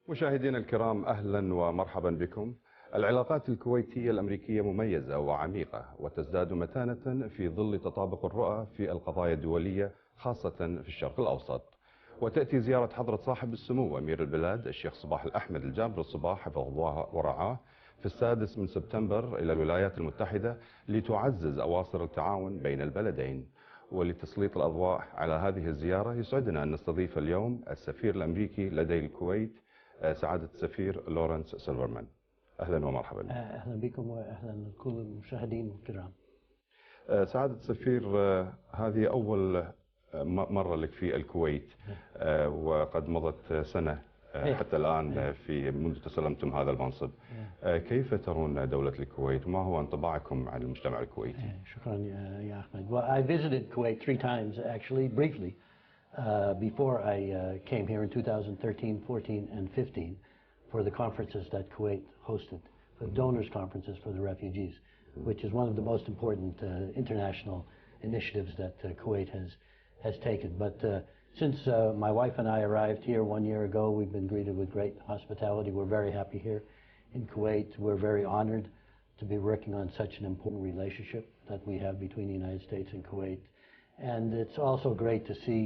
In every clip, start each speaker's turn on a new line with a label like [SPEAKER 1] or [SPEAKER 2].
[SPEAKER 1] مشاهدينا الكرام، أهلا ومرحبا بكم. العلاقات الكويتية الأمريكية مميزة وعميقة وتزداد متانة في ظل تطابق الرؤى في القضايا الدولية خاصة في الشرق الأوسط. وتأتي زيارة حضرة صاحب السمو أمير البلاد الشيخ صباح الأحمد الجابر الصباح حفظه الله ورعاه في 6 سبتمبر إلى الولايات المتحدة لتعزز أواصر التعاون بين البلدين. ولتسليط الأضواء على هذه الزيارة يسعدنا أن نستضيف اليوم السفير الأمريكي لدى الكويت سعادة السفير لورنس سيلفرمان. أهلا ومرحبا.
[SPEAKER 2] أهلا بكم وأهلا لكل المشاهدين الكرام.
[SPEAKER 1] سعادة السفير، هذه أول مرة لك في الكويت، وقد مضت سنة حتى الآن منذ تسلمتم هذا المنصب. كيف ترون دولة الكويت وما هو انطباعكم عن المجتمع الكويتي؟
[SPEAKER 2] شكرا يا أحمد. Well, I visited Kuwait 3 times actually, briefly, before I came here in 2013, 14, and 15 for the conferences that Kuwait hosted, the donors conferences for the refugees, which is one of the most important international initiatives that Kuwait has taken. But since my wife and I arrived here 1 year ago, we've been greeted with great hospitality. We're very happy here in Kuwait. We're very honored to be working on such an important relationship that we have between the United States and Kuwait. And it's also great to see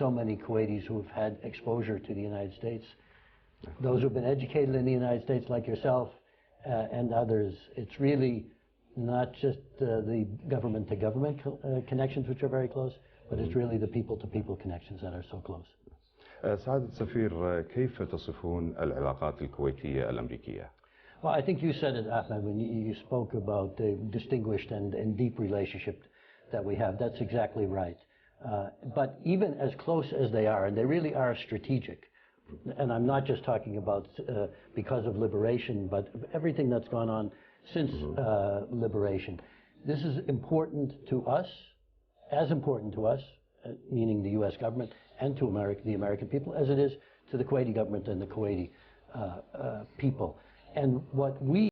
[SPEAKER 2] so many Kuwaitis who have had exposure to the United States, those who've been educated in the United States like yourself and others. It's really not just the government-to-government connections which are very close, but it's really the people-to-people connections that are so close.
[SPEAKER 1] سعادة السفير، كيف تصفون العلاقات الكويتية الأمريكية؟
[SPEAKER 2] Well, I think you said it, Ahmed, when you spoke about the distinguished and deep relationship that we have. That's exactly right. But even as close as they are, and they really are strategic, and I'm not just talking about because of liberation, but everything that's gone on since liberation. This is important to us, as important to us, meaning the U.S. government, and to the American people, as it is to the Kuwaiti government and the Kuwaiti people. And what we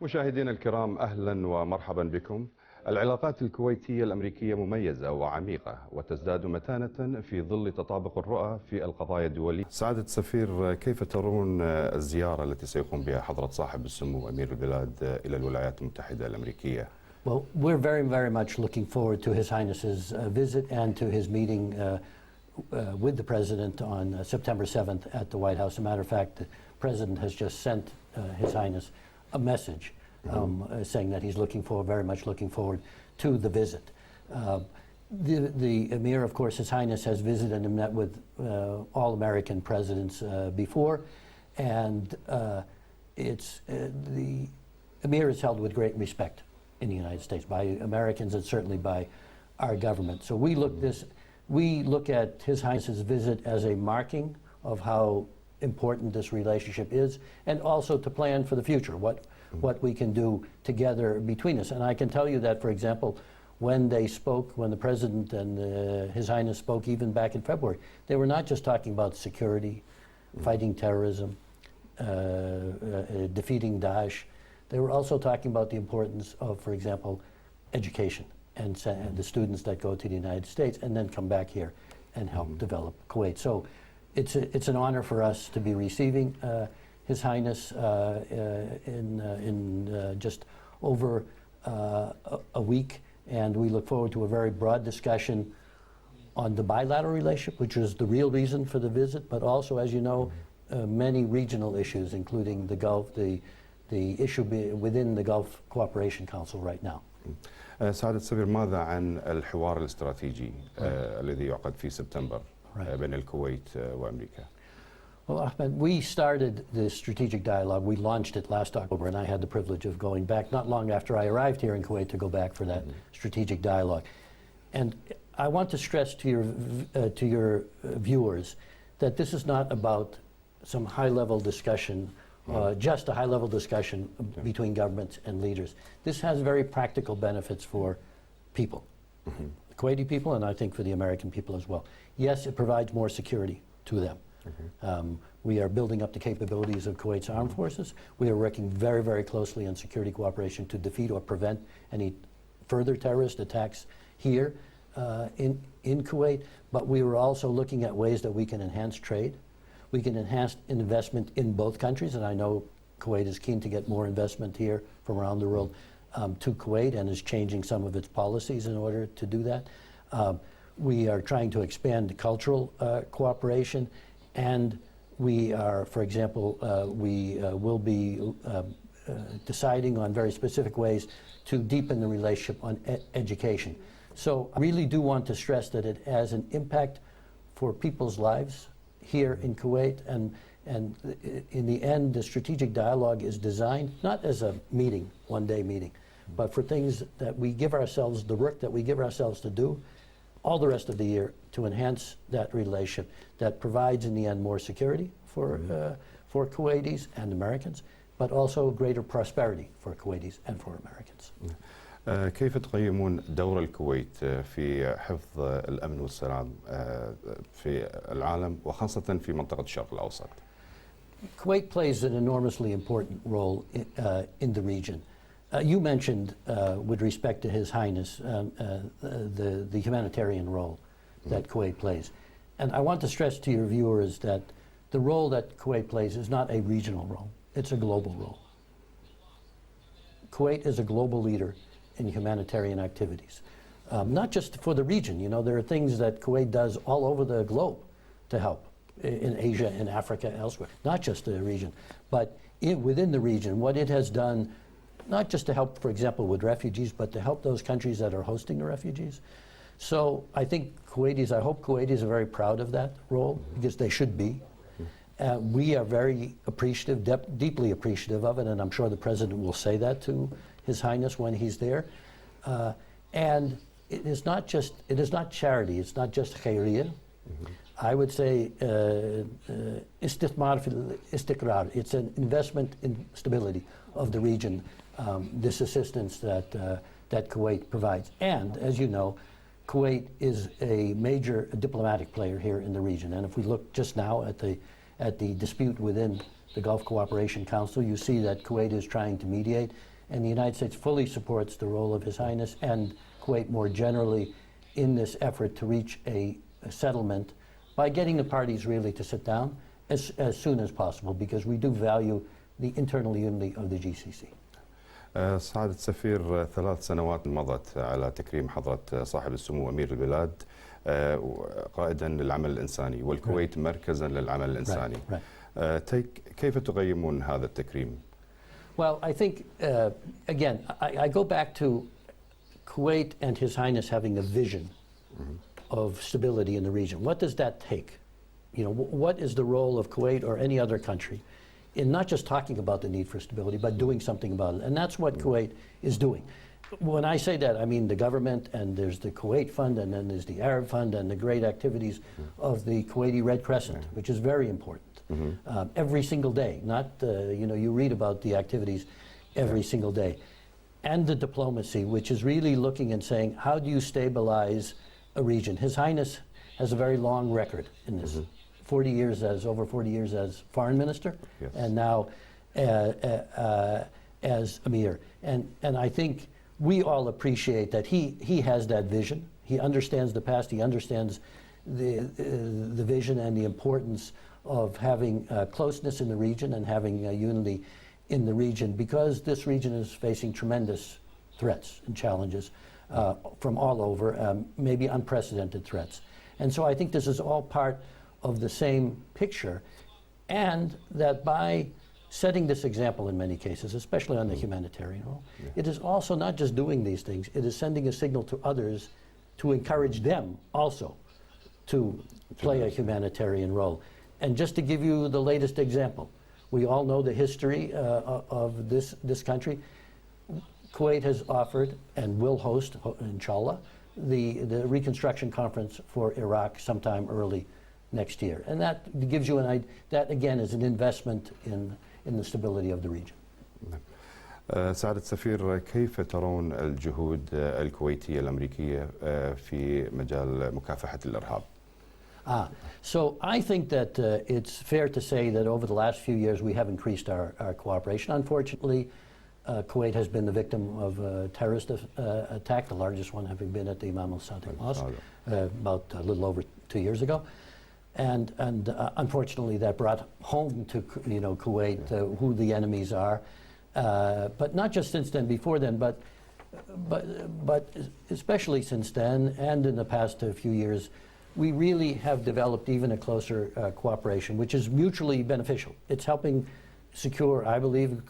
[SPEAKER 1] مشاهدينا الكرام، أهلا ومرحبا بكم. العلاقات الكويتية الأمريكية مميزة وعميقة وتزداد متانة في ظل تطابق الرؤى في القضايا الدولية. سعادة السفير، كيف ترون الزيارة التي سيقوم بها حضرة صاحب السمو أمير البلاد إلى الولايات المتحدة الأمريكية؟
[SPEAKER 2] Well, we're very much looking forward to His Highness's visit and to his meeting with the President on September 7th at the White House. As a matter of fact, the President has just sent His Highness a message saying that he's very much looking forward to the visit. The Emir, of course, His Highness has visited and met with all American presidents before, and the Emir is held with great respect in the United States by Americans and certainly by our government. So we look at His Highness's visit as a marking of how important this relationship is, and also to plan for the future, what we can do together between us. And I can tell you that, for example, when the President and His Highness spoke even back in February, they were not just talking about security, fighting terrorism, defeating Daesh. They were also talking about the importance of, for example, education and the students that go to the United States and then come back here and help develop Kuwait. So it's an honor for us to be receiving His Highness in just over a week, and we look forward to a very broad discussion on the bilateral relationship, which is the real reason for the visit, but also, as you know, many regional issues, including the Gulf, the issue within the Gulf Cooperation Council right now.
[SPEAKER 1] سعادة السفير، ماذا عن الحوار الاستراتيجي الذي يعقد في سبتمبر بين الكويت وأمريكا؟
[SPEAKER 2] Well, Ahmed, we started the strategic dialogue. We launched it last October, and I had the privilege of going back not long after I arrived here in Kuwait to go back for that strategic dialogue. And I want to stress to your viewers that this is not about some high-level discussion, just a high-level discussion between governments and leaders. This has very practical benefits for people the Kuwaiti people, and I think for the American people as well. Yes, it provides more security to them. We are building up the capabilities of Kuwait's armed forces. We are working very, very closely in security cooperation to defeat or prevent any further terrorist attacks here in Kuwait. But we are also looking at ways that we can enhance trade. We can enhance investment in both countries, and I know Kuwait is keen to get more investment here from around the world to Kuwait and is changing some of its policies in order to do that. We are trying to expand cultural cooperation, and we are, for example, we will be deciding on very specific ways to deepen the relationship on education. So I really do want to stress that it has an impact for people's lives here in Kuwait, and in the end, the strategic dialogue is designed not as a meeting, one-day meeting, but for things that we give ourselves, the work that we give ourselves to do all the rest of the year to enhance that relationship that provides in the end more security for Kuwaitis and Americans, but also greater prosperity for Kuwaitis and for Americans.
[SPEAKER 1] كيف تقيمون دور الكويت في حفظ الأمن والسلام في العالم وخاصة في منطقة الشرق الأوسط؟
[SPEAKER 2] Kuwait plays an enormously important role in the region. You mentioned, with respect to His Highness, the humanitarian role that Kuwait plays. And I want to stress to your viewers that the role that Kuwait plays is not a regional role, it's a global role. Kuwait is a global leader in humanitarian activities. Not just for the region, you know, there are things that Kuwait does all over the globe to help, in Asia, in Africa, elsewhere, not just the region, but within the region, what it has done, not just to help, for example, with refugees, but to help those countries that are hosting the refugees. So I think Kuwaitis, I hope Kuwaitis are very proud of that role, because they should be. We are very appreciative, deeply appreciative of it, and I'm sure the President will say that to His Highness when he's there. And it is not charity, it's not just khairiyah. I would say istithmar fil istiqrar. It's an investment in stability of the region, this assistance that Kuwait provides. And as you know, Kuwait is a major diplomatic player here in the region. And if we look just now at the dispute within the Gulf Cooperation Council, you see that Kuwait is trying to mediate, and the United States fully supports the role of His Highness and Kuwait more generally in this effort to reach a settlement by getting the parties really to sit down as soon as possible, because we do value the internal unity of the GCC.
[SPEAKER 1] سعادة السفير، 3 سنوات مضت على تكريم حضرة صاحب السمو أمير البلاد قائدا للعمل الإنساني، والكويت مركزا للعمل الإنساني. كيف تقيمون هذا التكريم؟
[SPEAKER 2] Well, I think, again, I go back to Kuwait and His Highness having a vision of stability in the region. What does that take? You know, what is the role of Kuwait or any other country in not just talking about the need for stability, but doing something about it? And that's what Kuwait is doing. When I say that, I mean the government, and there's the Kuwait Fund, and then there's the Arab Fund, and the great activities of the Kuwaiti Red Crescent, which is very important. Every single day, not, you know, you read about the activities every single day. And the diplomacy, which is really looking and saying, how do you stabilize a region? His Highness has a very long record in this. Over 40 years as foreign minister, and now as Amir. And I think we all appreciate that he has that vision. He understands the past, he understands the vision and the importance of having closeness in the region and having unity in the region, because this region is facing tremendous threats and challenges from all over, maybe unprecedented threats. And so I think this is all part of the same picture, and that by setting this example in many cases, especially on the humanitarian role, it is also not just doing these things, it is sending a signal to others to encourage them also to play a humanitarian role. And just to give you the latest example, we all know the history of this country. Kuwait has offered and will host, inshallah, the reconstruction conference for Iraq sometime early next year. And that gives you an idea, that again is an investment in the stability of the region.
[SPEAKER 1] سعادة السفير، كيف ترون الجهود الكويتية الأمريكية في مجال مكافحة الإرهاب؟
[SPEAKER 2] So I think that it's fair to say that over the last few years we have increased our cooperation. Unfortunately, Kuwait has been the victim of a terrorist attack, the largest one having been at the Imam al-Sadiq Mosque about a little over 2 years ago. And unfortunately that brought home to Kuwait who the enemies are. But not just since then, before then, but especially since then and in the past few years, we really have developed even a closer cooperation, which is mutually beneficial. It's helping secure, I believe,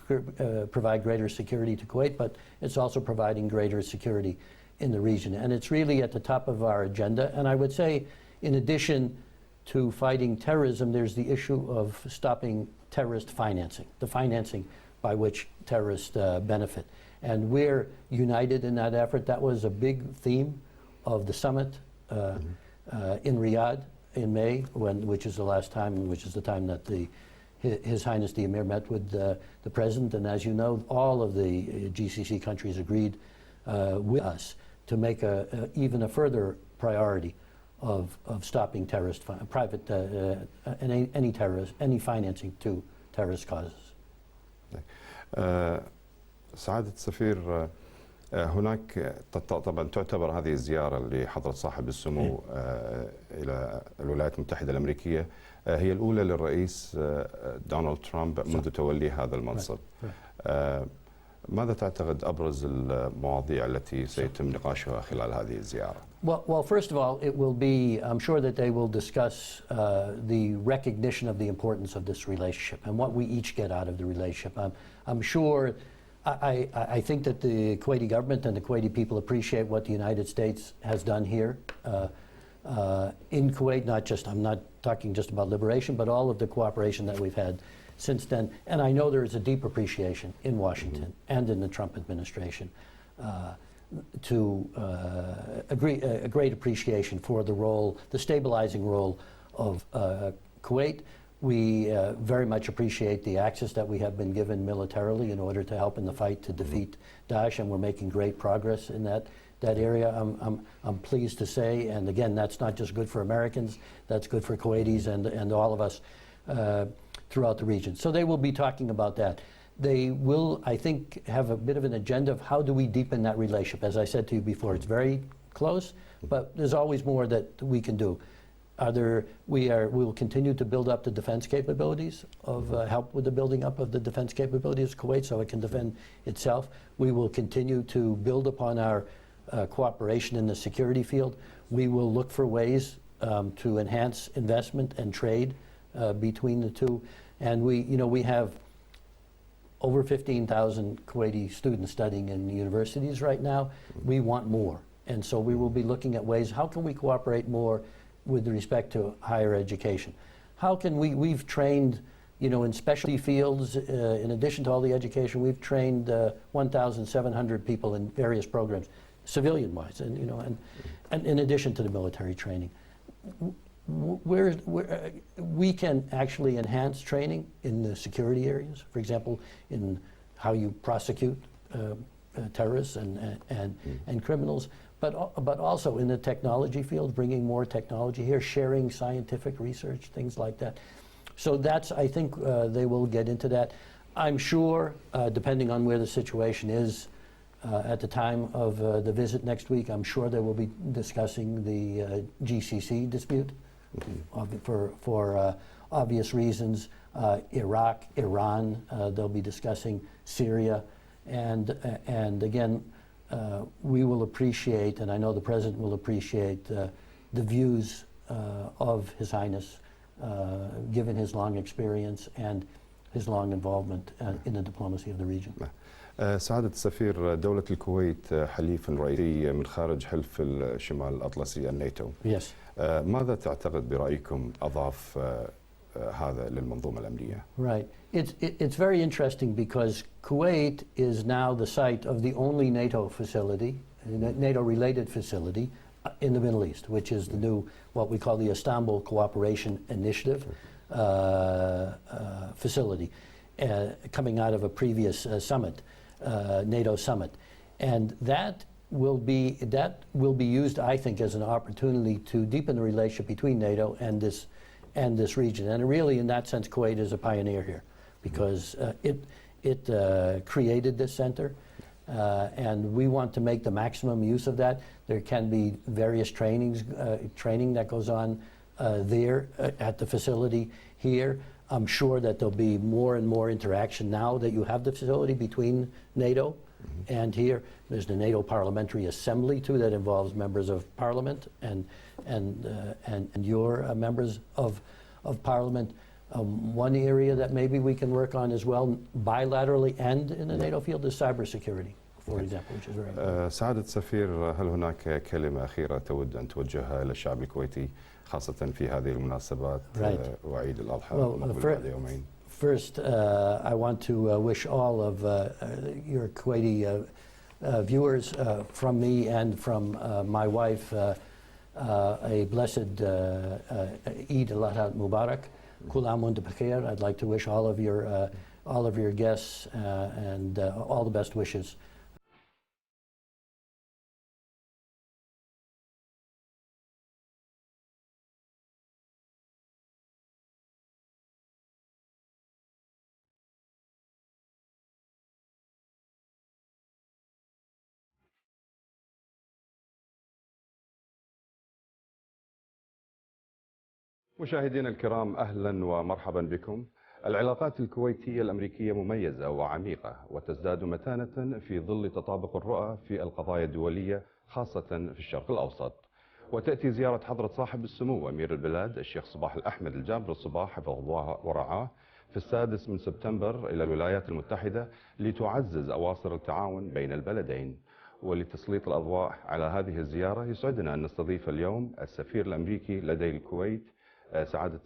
[SPEAKER 2] provide greater security to Kuwait, but it's also providing greater security in the region. And it's really at the top of our agenda. And I would say, in addition to fighting terrorism, there's the issue of stopping terrorist financing, the financing by which terrorists benefit. And we're united in that effort. That was a big theme of the summit in Riyadh in May, which is the last time, which is the time that His Highness the Emir met with the President. And as you know, all of the GCC countries agreed with us to make even a further priority of stopping terrorist any financing to terrorist causes.
[SPEAKER 1] سعادة السفير، هناك طبعا تعتبر هذه الزيارة لحضرة صاحب السمو إلى الولايات المتحدة الأمريكية هي الأولى للرئيس دونالد ترامب منذ تولي هذا المنصب. ماذا تعتقد أبرز المواضيع التي سيتم نقاشها خلال هذه الزيارة؟
[SPEAKER 2] Well, first of all, it will be, I'm sure that they will discuss the recognition of the importance of this relationship and what we each get out of the relationship. I'm sure, I think that the Kuwaiti government and the Kuwaiti people appreciate what the United States has done here in Kuwait, I'm not talking just about liberation, but all of the cooperation that we've had since then. And I know there is a deep appreciation in Washington and in the Trump administration a great appreciation for the role, the stabilizing role of Kuwait. We very much appreciate the access that we have been given militarily in order to help in the fight to defeat Daesh, and we're making great progress in that area. I'm pleased to say, and again, that's not just good for Americans, that's good for Kuwaitis and all of us throughout the region. So they will be talking about that. They will, I think, have a bit of an agenda of how do we deepen that relationship. As I said to you before, it's very close, but there's always more that we can do. We will continue to build up the defense capabilities help with the building up of the defense capabilities of Kuwait so it can defend itself. We will continue to build upon our cooperation in the security field. We will look for ways to enhance investment and trade between the two. And we have over 15,000 Kuwaiti students studying in universities right now. We want more. And so we will be looking at ways, how can we cooperate more with respect to higher education? How can we've trained, in specialty fields, in addition to all the education, we've trained 1,700 people in various programs, civilian-wise, and in addition to the military training. We can actually enhance training in the security areas, for example, in how you prosecute terrorists and criminals, but also in the technology field, bringing more technology here, sharing scientific research, things like that. So I think they will get into that. I'm sure, depending on where the situation is at the time of the visit next week, I'm sure they will be discussing the GCC dispute. For obvious reasons, Iraq, Iran, they'll be discussing Syria, and again, we will appreciate, and I know the President will appreciate, the views of His Highness, given his long experience and his long involvement in the diplomacy of the region.
[SPEAKER 1] سعادة السفير، دولة الكويت حليف رئيسي من خارج حلف الشمال الأطلسي الناتو.
[SPEAKER 2] Yes.
[SPEAKER 1] ماذا تعتقد برأيكم أضاف هذا للمنظومة الأمنية؟
[SPEAKER 2] Right. It's very interesting because Kuwait is now the site of the only NATO facility, NATO-related facility in the Middle East, which is the new, what we call the Istanbul Cooperation Initiative facility, coming out of a previous summit. NATO summit. And that will be used, I think, as an opportunity to deepen the relationship between NATO and this region. And really, in that sense, Kuwait is a pioneer here, because it created this center, and we want to make the maximum use of that. There can be various training that goes on there at the facility here. I'm sure that there'll be more and more interaction now that you have the facility between NATO and here. There's the NATO Parliamentary Assembly too, that involves members of Parliament and your members of Parliament. One area that maybe we can work on as well, bilaterally and in the NATO field, is cybersecurity, for example, which is very important.
[SPEAKER 1] سعادة السفير، هل هناك كلمة أخيرة تود أن توجهها إلى الشعب الكويتي خاصة في هذه المناسبات وعيد الأضحى المقبل بعد يومين؟
[SPEAKER 2] First, I want to wish all of your Kuwaiti viewers from me and from my wife a blessed Eid al-Adha Mubarak. Kul aam wa antum bikhair. I'd like to wish all of your guests and all the best wishes.
[SPEAKER 1] مشاهدينا الكرام، أهلا ومرحبا بكم. العلاقات الكويتية الأمريكية مميزة وعميقة وتزداد متانة في ظل تطابق الرؤى في القضايا الدولية خاصة في الشرق الأوسط. وتأتي زيارة حضرة صاحب السمو أمير البلاد الشيخ صباح الأحمد الجابر الصباح حفظه الله ورعاه في 6 سبتمبر إلى الولايات المتحدة لتعزز أواصر التعاون بين البلدين. ولتسليط الأضواء على هذه الزيارة يسعدنا أن نستضيف اليوم السفير الأمريكي لدى الكويت سعادة